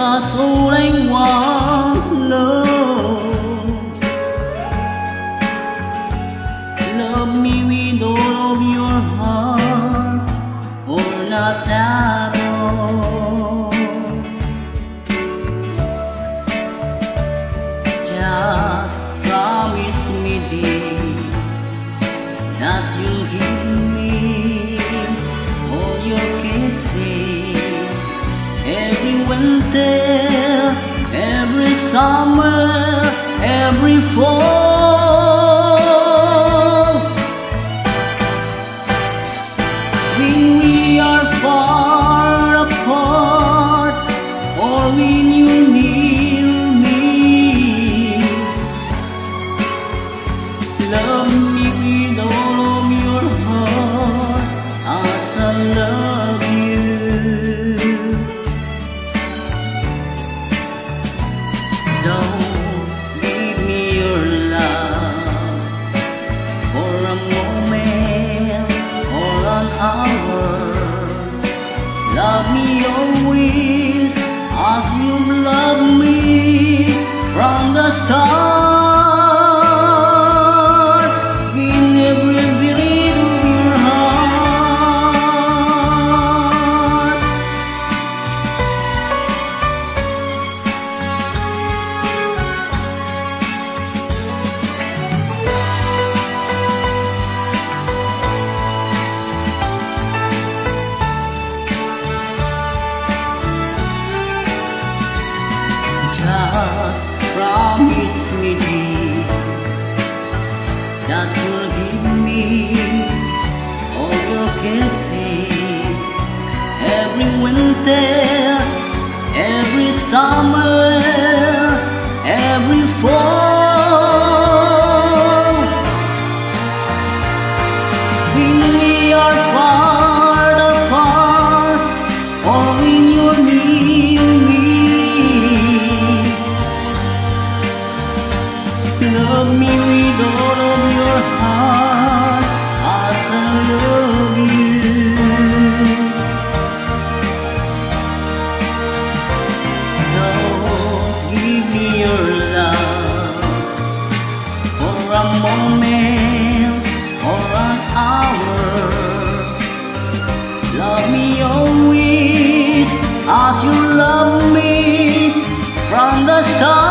that's all I want, love. Love me with all of your heart, or not at all. Just promise me, dear, that you'll give me all your kisses every winter, every summer, every fall. When we are far apart, or when you near me, love me with all of your heart as I love you. Don't give me your love for a moment or an hour. Love me always as you've loved me from the start, in every beat of your heart. Just promise me, dear, that you'll give me all your kisses every winter, every summer, every fall. When we are far apart, or when you're near me, love me with all of your heart as I love you. Don't give me your love for a moment or an hour. Love me always as you love me from the start.